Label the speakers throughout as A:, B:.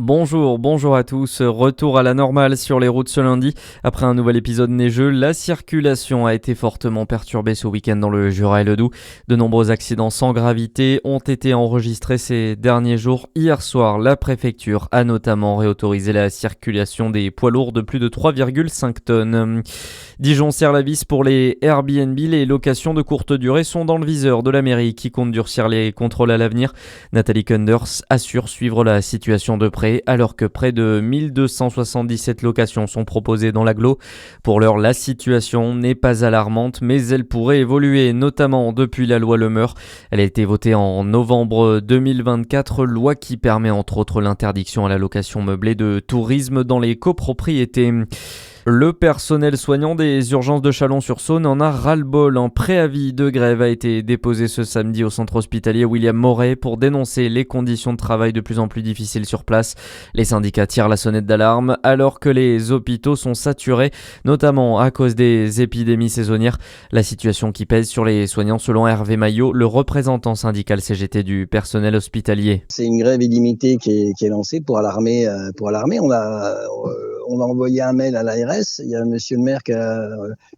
A: Bonjour à tous. Retour à la normale sur les routes ce lundi. Après un nouvel épisode neigeux, la circulation a été fortement perturbée ce week-end dans le Jura et le Doubs. De nombreux accidents sans gravité ont été enregistrés ces derniers jours. Hier soir, la préfecture a notamment réautorisé la circulation des poids lourds de plus de 3,5 tonnes. Dijon serre la vis pour les Airbnb. Les locations de courte durée sont dans le viseur de la mairie qui compte durcir les contrôles à l'avenir. Nathalie Kunders assure suivre la situation de près alors que près de 1277 locations sont proposées dans l'agglo. Pour l'heure, la situation n'est pas alarmante, mais elle pourrait évoluer, notamment depuis la loi Le Meur. Elle a été votée en novembre 2024, loi qui permet entre autres l'interdiction à la location meublée de tourisme dans les copropriétés. Le personnel soignant des urgences de Chalon-sur-Saône en a ras-le-bol. Un préavis de grève a été déposé ce samedi au centre hospitalier William Moret pour dénoncer les conditions de travail de plus en plus difficiles sur place. Les syndicats tirent la sonnette d'alarme alors que les hôpitaux sont saturés, notamment à cause des épidémies saisonnières. La situation qui pèse sur les soignants selon Hervé Maillot, le représentant syndical CGT du personnel hospitalier.
B: C'est une grève illimitée qui est lancée pour alarmer. On a envoyé un mail à l'ARS. Il y a monsieur le maire,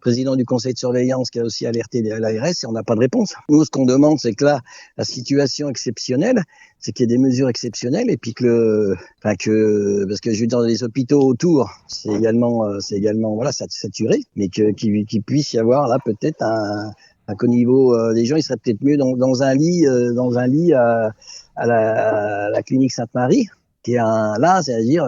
B: président du conseil de surveillance, qui a aussi alerté l'ARS et on n'a pas de réponse. Nous, ce qu'on demande, c'est que là, la situation exceptionnelle, c'est qu'il y ait des mesures exceptionnelles et puis parce que je veux dire, dans les hôpitaux autour, c'est également saturé, mais qu'il puisse y avoir là peut-être qu'au niveau des gens, ils seraient peut-être mieux dans un lit à la clinique Sainte-Marie. C'est-à-dire,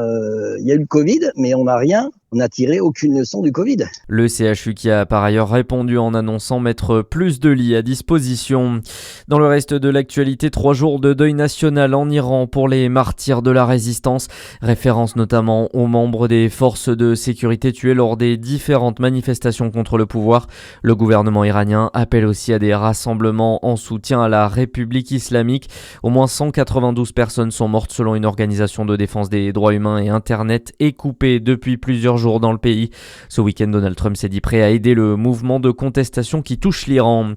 B: il y a eu le Covid, mais on n'a tiré aucune leçon du Covid.
A: Le CHU qui a par ailleurs répondu en annonçant mettre plus de lits à disposition. Dans le reste de l'actualité, 3 jours de deuil national en Iran pour les martyrs de la résistance. Référence notamment aux membres des forces de sécurité tués lors des différentes manifestations contre le pouvoir. Le gouvernement iranien appelle aussi à des rassemblements en soutien à la République islamique. Au moins 192 personnes sont mortes selon une organisation de défense des droits humains et Internet est coupée depuis plusieurs jours dans le pays. Ce week-end, Donald Trump s'est dit prêt à aider le mouvement de contestation qui touche l'Iran.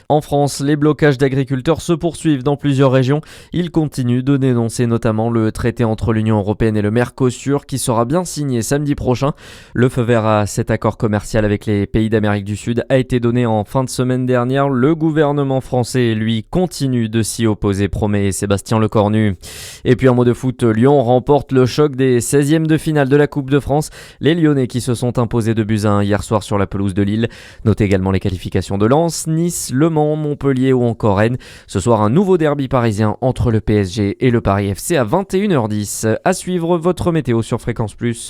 A: En France, les blocages d'agriculteurs se poursuivent dans plusieurs régions. Ils continuent de dénoncer notamment le traité entre l'Union européenne et le Mercosur qui sera bien signé samedi prochain. Le feu vert à cet accord commercial avec les pays d'Amérique du Sud a été donné en fin de semaine dernière. Le gouvernement français, lui, continue de s'y opposer, promet Sébastien Lecornu. Et puis en mot de foot, Lyon remporte le choc des 16e de finale de la Coupe de France. Les Lyonnais qui se sont imposés 2-1 hier soir sur la pelouse de Lille. Notez également les qualifications de Lens, Nice, Le Mans, Montpellier ou encore Rennes. Ce soir, un nouveau derby parisien entre le PSG et le Paris FC à 21h10. À suivre votre météo sur Fréquence Plus.